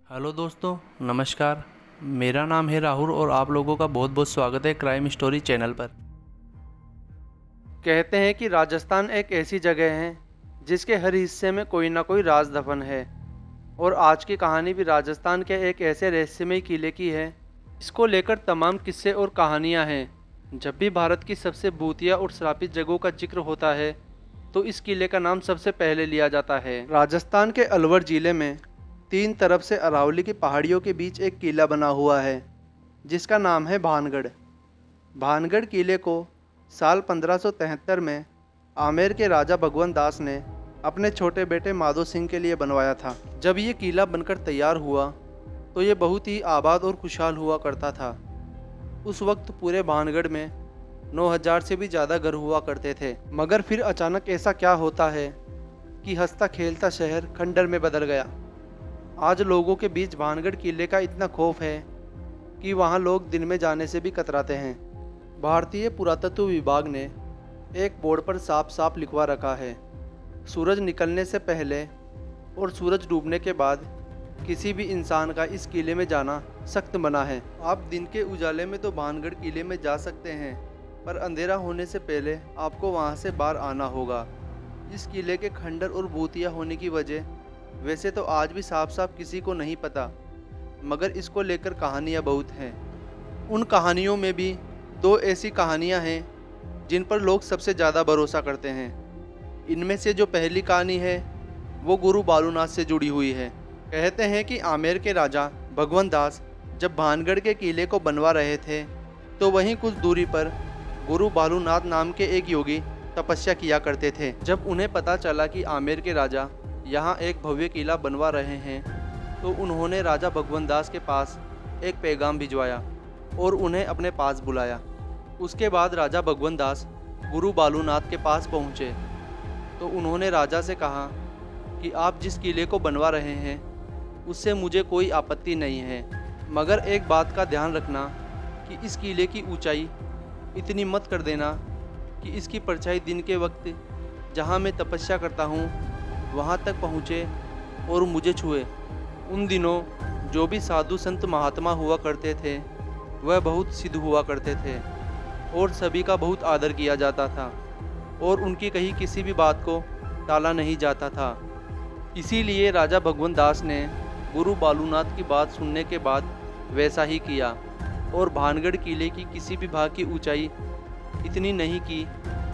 Hello दोस्तों, नमस्कार। मेरा नाम है राहुल और आप लोगों का बहुत बहुत स्वागत है क्राइम स्टोरी चैनल पर। कहते हैं कि राजस्थान एक ऐसी जगह है जिसके हर हिस्से में कोई ना कोई राज दफन है। और आज की कहानी भी राजस्थान के एक ऐसे रहस्यमय किले की है। इसको लेकर तमाम किस्से और कहानियां हैं। जब भी भारत की सबसे भूतिया और श्रापित जगहों का जिक्र होता है तो इस किले का नाम सबसे पहले लिया जाता है। राजस्थान के अलवर जिले में तीन तरफ से अरावली की पहाड़ियों के बीच एक किला बना हुआ है जिसका नाम है भानगढ़। भानगढ़ किले को साल 1573 में आमेर के राजा भगवंत दास ने अपने छोटे बेटे माधो सिंह के लिए बनवाया था। जब ये किला बनकर तैयार हुआ तो ये बहुत ही आबाद और खुशहाल हुआ करता था। उस वक्त पूरे भानगढ़ में 9000 से भी ज़्यादा घर हुआ करते थे। मगर फिर अचानक ऐसा क्या होता है कि हंसता खेलता शहर खंडर में बदल गया। आज लोगों के बीच भानगढ़ किले का इतना खौफ है कि वहां लोग दिन में जाने से भी कतराते हैं। भारतीय पुरातत्व विभाग ने एक बोर्ड पर साफ साफ लिखवा रखा है, सूरज निकलने से पहले और सूरज डूबने के बाद किसी भी इंसान का इस किले में जाना सख्त मना है। आप दिन के उजाले में तो भानगढ़ किले में जा सकते हैं, पर अंधेरा होने से पहले आपको वहां से बाहर आना होगा। इस किले के खंडर और भूतिया होने की वजह वैसे तो आज भी साफ साफ किसी को नहीं पता, मगर इसको लेकर कहानियाँ बहुत हैं। उन कहानियों में भी दो ऐसी कहानियाँ हैं जिन पर लोग सबसे ज़्यादा भरोसा करते हैं। इनमें से जो पहली कहानी है वो गुरु बालूनाथ से जुड़ी हुई है। कहते हैं कि आमेर के राजा भगवंत दास जब भानगढ़ के किले को बनवा रहे थे तो वहीं कुछ दूरी पर गुरु बालूनाथ नाम के एक योगी तपस्या किया करते थे। जब उन्हें पता चला कि आमेर के राजा यहाँ एक भव्य किला बनवा रहे हैं तो उन्होंने राजा भगवंत दास के पास एक पैगाम भिजवाया और उन्हें अपने पास बुलाया। उसके बाद राजा भगवंत दास गुरु बालूनाथ के पास पहुँचे तो उन्होंने राजा से कहा कि आप जिस किले को बनवा रहे हैं उससे मुझे कोई आपत्ति नहीं है, मगर एक बात का ध्यान रखना कि इस किले की ऊंचाई इतनी मत कर देना कि इसकी परछाई दिन के वक्त जहाँ मैं तपस्या करता हूँ वहाँ तक पहुँचे और मुझे छुए। उन दिनों जो भी साधु संत महात्मा हुआ करते थे वह बहुत सिद्ध हुआ करते थे और सभी का बहुत आदर किया जाता था और उनकी कही किसी भी बात को टाला नहीं जाता था। इसीलिए राजा भगवंत दास ने गुरु बालूनाथ की बात सुनने के बाद वैसा ही किया और भानगढ़ किले की किसी भी भाग की ऊंचाई इतनी नहीं की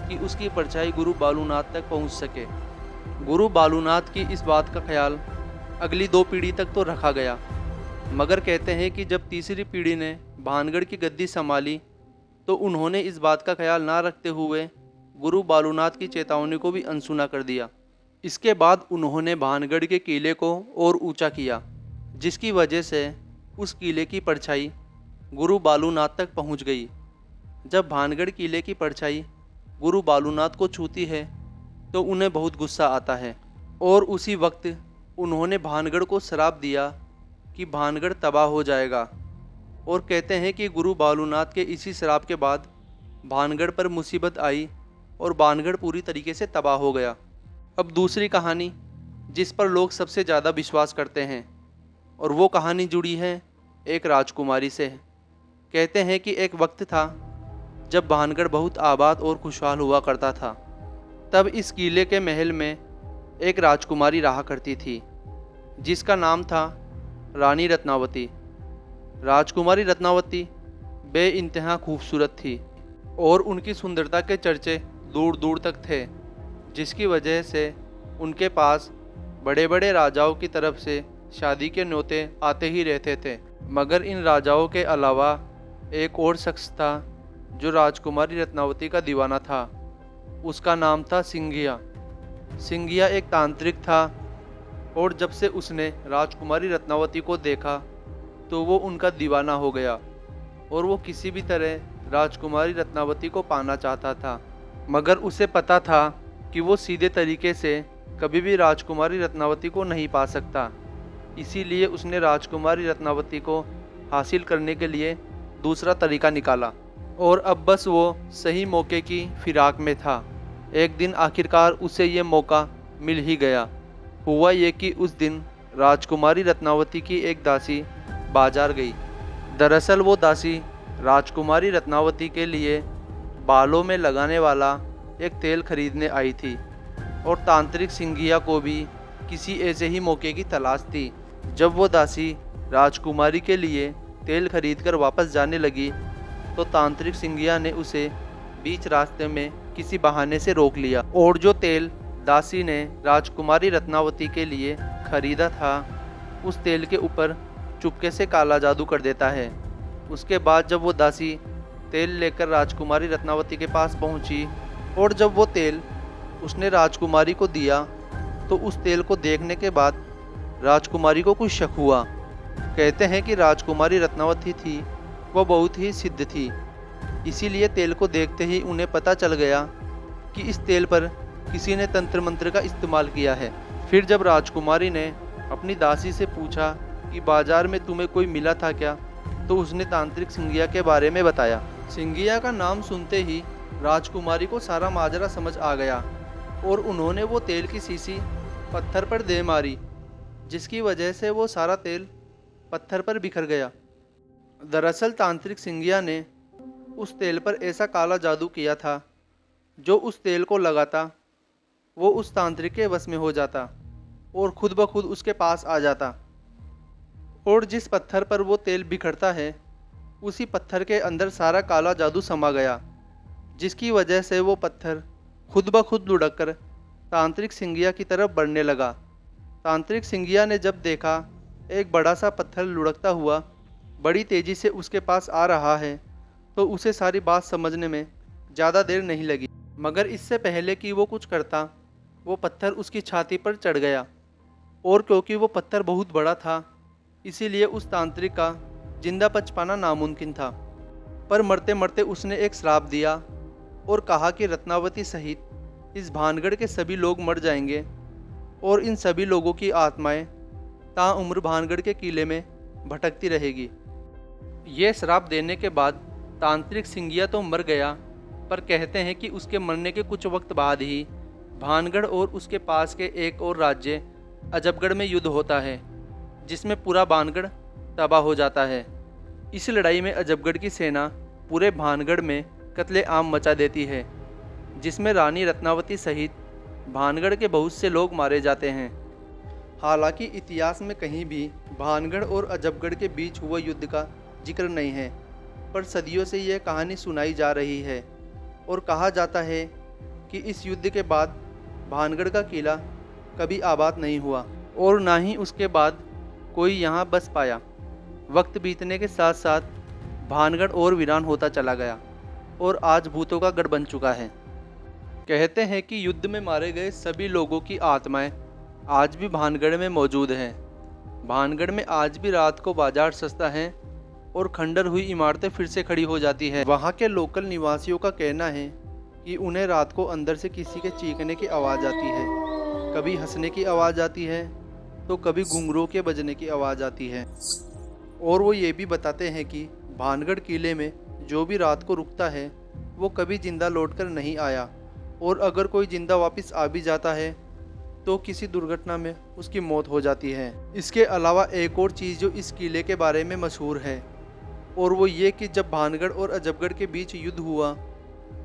कि उसकी परछाई गुरु बालूनाथ तक पहुंच सके। गुरु बालूनाथ की इस बात का ख्याल अगली 2 पीढ़ी तक तो रखा गया, मगर कहते हैं कि जब तीसरी पीढ़ी ने भानगढ़ की गद्दी संभाली तो उन्होंने इस बात का ख्याल ना रखते हुए गुरु बालूनाथ की चेतावनी को भी अनसुना कर दिया। इसके बाद उन्होंने भानगढ़ के किले को और ऊंचा किया, जिसकी वजह से उस किले की परछाई गुरु बालूनाथ तक पहुंच गई। जब भानगढ़ किले की परछाई गुरु बालूनाथ को छूती है तो उन्हें बहुत गुस्सा आता है और उसी वक्त उन्होंने भानगढ़ को श्राप दिया कि भानगढ़ तबाह हो जाएगा। और कहते हैं कि गुरु बालूनाथ के इसी श्राप के बाद भानगढ़ पर मुसीबत आई और भानगढ़ पूरी तरीके से तबाह हो गया। अब दूसरी कहानी जिस पर लोग सबसे ज़्यादा विश्वास करते हैं और वो कहानी जुड़ी है एक राजकुमारी से। कहते हैं कि एक वक्त था जब भानगढ़ बहुत आबाद और खुशहाल हुआ करता था। तब इस किले के महल में एक राजकुमारी रहा करती थी जिसका नाम था रानी रत्नावती। राजकुमारी रत्नावती बेइंतहा खूबसूरत थी और उनकी सुंदरता के चर्चे दूर दूर तक थे, जिसकी वजह से उनके पास बड़े बड़े राजाओं की तरफ से शादी के न्योते आते ही रहते थे। मगर इन राजाओं के अलावा एक और शख्स था जो राजकुमारी रत्नावती का दीवाना था। उसका नाम था सिंघिया। सिंघिया एक तांत्रिक था और जब से उसने राजकुमारी रत्नावती को देखा तो वो उनका दीवाना हो गया और वो किसी भी तरह राजकुमारी रत्नावती को पाना चाहता था। मगर उसे पता था कि वो सीधे तरीके से कभी भी राजकुमारी रत्नावती को नहीं पा सकता। इसीलिए उसने राजकुमारी रत्नावती को हासिल करने के लिए दूसरा तरीका निकाला और अब बस वो सही मौके की फिराक में था। एक दिन आखिरकार उसे ये मौका मिल ही गया। हुआ ये कि उस दिन राजकुमारी रत्नावती की एक दासी बाजार गई। दरअसल वो दासी राजकुमारी रत्नावती के लिए बालों में लगाने वाला एक तेल खरीदने आई थी और तांत्रिक सिंघिया को भी किसी ऐसे ही मौके की तलाश थी। जब वो दासी राजकुमारी के लिए तेल खरीदकर वापस जाने लगी तो तांत्रिक सिंघिया ने उसे बीच रास्ते में किसी बहाने से रोक लिया और जो तेल दासी ने राजकुमारी रत्नावती के लिए खरीदा था उस तेल के ऊपर चुपके से काला जादू कर देता है। उसके बाद जब वो दासी तेल लेकर राजकुमारी रत्नावती के पास पहुंची और जब वो तेल उसने राजकुमारी को दिया तो उस तेल को देखने के बाद राजकुमारी को कुछ शक हुआ। कहते हैं कि राजकुमारी रत्नावती थी वो बहुत ही सिद्ध थी, इसीलिए तेल को देखते ही उन्हें पता चल गया कि इस तेल पर किसी ने तंत्र मंत्र का इस्तेमाल किया है। फिर जब राजकुमारी ने अपनी दासी से पूछा कि बाजार में तुम्हें कोई मिला था क्या, तो उसने तांत्रिक सिंघिया के बारे में बताया। सिंघिया का नाम सुनते ही राजकुमारी को सारा माजरा समझ आ गया और उन्होंने वो तेल की शीशी पत्थर पर दे मारी, जिसकी वजह से वो सारा तेल पत्थर पर बिखर गया। दरअसल तांत्रिक सिंघिया ने उस तेल पर ऐसा काला जादू किया था, जो उस तेल को लगाता वो उस तांत्रिक के वश में हो जाता और खुद ब खुद उसके पास आ जाता। और जिस पत्थर पर वो तेल बिखरता है उसी पत्थर के अंदर सारा काला जादू समा गया, जिसकी वजह से वो पत्थर खुद ब खुद लुढ़क कर तांत्रिक सिंघिया की तरफ बढ़ने लगा। तांत्रिक सिंघिया ने जब देखा एक बड़ा सा पत्थर लुढ़कता हुआ बड़ी तेजी से उसके पास आ रहा है तो उसे सारी बात समझने में ज़्यादा देर नहीं लगी। मगर इससे पहले कि वो कुछ करता वो पत्थर उसकी छाती पर चढ़ गया और क्योंकि वो पत्थर बहुत बड़ा था इसीलिए उस तांत्रिक का जिंदा बच पाना नामुमकिन था। पर मरते मरते उसने एक श्राप दिया और कहा कि रत्नावती सहित इस भानगढ़ के सभी लोग मर जाएंगे और इन सभी लोगों की आत्माएं ताउम्र भानगढ़ के किले में भटकती रहेगी। ये श्राप देने के बाद तांत्रिक सिंघिया तो मर गया, पर कहते हैं कि उसके मरने के कुछ वक्त बाद ही भानगढ़ और उसके पास के एक और राज्य अजबगढ़ में युद्ध होता है, जिसमें पूरा भानगढ़ तबाह हो जाता है। इस लड़ाई में अजबगढ़ की सेना पूरे भानगढ़ में कत्ले-आम मचा देती है, जिसमें रानी रत्नावती सहित भानगढ़ के बहुत से लोग मारे जाते हैं। हालांकि इतिहास में कहीं भी भानगढ़ और अजबगढ़ के बीच हुए युद्ध का जिक्र नहीं है, पर सदियों से यह कहानी सुनाई जा रही है और कहा जाता है कि इस युद्ध के बाद भानगढ़ का किला कभी आबाद नहीं हुआ और ना ही उसके बाद कोई यहाँ बस पाया। वक्त बीतने के साथ साथ भानगढ़ और वीरान होता चला गया और आज भूतों का गढ़ बन चुका है। कहते हैं कि युद्ध में मारे गए सभी लोगों की आत्माएं आज भी भानगढ़ में मौजूद हैं। भानगढ़ में आज भी रात को बाजार सस्ता है और खंडर हुई इमारतें फिर से खड़ी हो जाती हैं। वहाँ के लोकल निवासियों का कहना है कि उन्हें रात को अंदर से किसी के चीखने की आवाज़ आती है, कभी हंसने की आवाज़ आती है तो कभी घुंघरूं के बजने की आवाज़ आती है। और वो ये भी बताते हैं कि भानगढ़ किले में जो भी रात को रुकता है वो कभी जिंदा लौटकर नहीं आया और अगर कोई जिंदा वापस आ भी जाता है तो किसी दुर्घटना में उसकी मौत हो जाती है। इसके अलावा एक और चीज़ जो इस किले के बारे में मशहूर है और वो ये कि जब भानगढ़ और अजबगढ़ के बीच युद्ध हुआ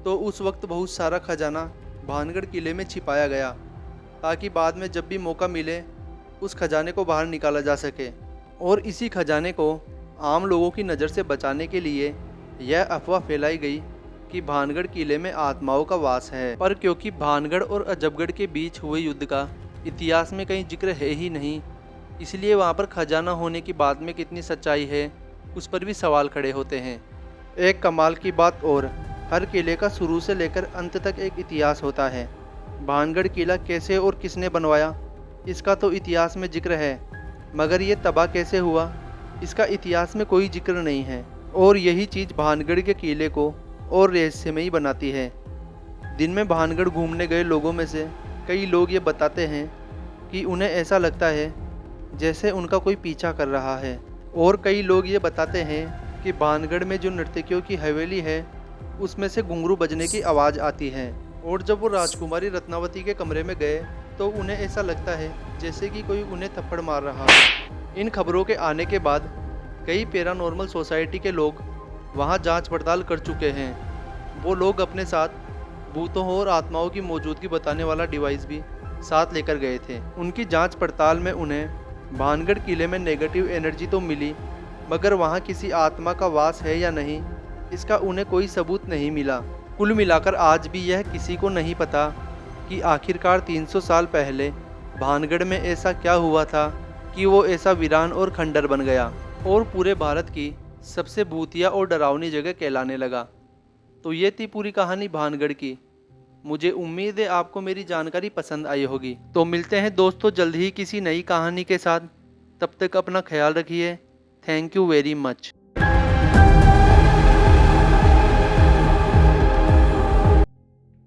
तो उस वक्त बहुत सारा खजाना भानगढ़ किले में छिपाया गया, ताकि बाद में जब भी मौका मिले उस खजाने को बाहर निकाला जा सके। और इसी खजाने को आम लोगों की नज़र से बचाने के लिए यह अफवाह फैलाई गई कि भानगढ़ किले में आत्माओं का वास है। पर क्योंकि भानगढ़ और अजबगढ़ के बीच हुए युद्ध का इतिहास में कहीं जिक्र है ही नहीं, इसलिए वहाँ पर खजाना होने की बात में कितनी सच्चाई है उस पर भी सवाल खड़े होते हैं। एक कमाल की बात और, हर किले का शुरू से लेकर अंत तक एक इतिहास होता है। भानगढ़ किला कैसे और किसने बनवाया इसका तो इतिहास में जिक्र है, मगर ये तबाह कैसे हुआ इसका इतिहास में कोई जिक्र नहीं है। और यही चीज़ भानगढ़ के किले को और रहस्यमयी बनाती है। दिन में भानगढ़ घूमने गए लोगों में से कई लोग ये बताते हैं कि उन्हें ऐसा लगता है जैसे उनका कोई पीछा कर रहा है। और कई लोग ये बताते हैं कि भानगढ़ में जो नर्तकियों की हवेली है उसमें से घुंघरू बजने की आवाज़ आती है। और जब वो राजकुमारी रत्नावती के कमरे में गए तो उन्हें ऐसा लगता है जैसे कि कोई उन्हें थप्पड़ मार रहा हो। इन खबरों के आने के बाद कई पैरानॉर्मल सोसाइटी के लोग वहां जांच पड़ताल कर चुके हैं। वो लोग अपने साथ भूतों और आत्माओं की मौजूदगी बताने वाला डिवाइस भी साथ लेकर गए थे। उनकी जांच पड़ताल में उन्हें भानगढ़ किले में नेगेटिव एनर्जी तो मिली, मगर वहां किसी आत्मा का वास है या नहीं, इसका उन्हें कोई सबूत नहीं मिला। कुल मिलाकर आज भी यह किसी को नहीं पता कि आखिरकार 300 साल पहले भानगढ़ में ऐसा क्या हुआ था कि वो ऐसा वीरान और खंडर बन गया और पूरे भारत की सबसे भूतिया और डरावनी जगह कहलाने लगा। तो ये थी पूरी कहानी भानगढ़ की। मुझे उम्मीद है आपको मेरी जानकारी पसंद आई होगी। तो मिलते हैं दोस्तों जल्द ही किसी नई कहानी के साथ। तब तक अपना ख्याल रखिए। Thank you very much.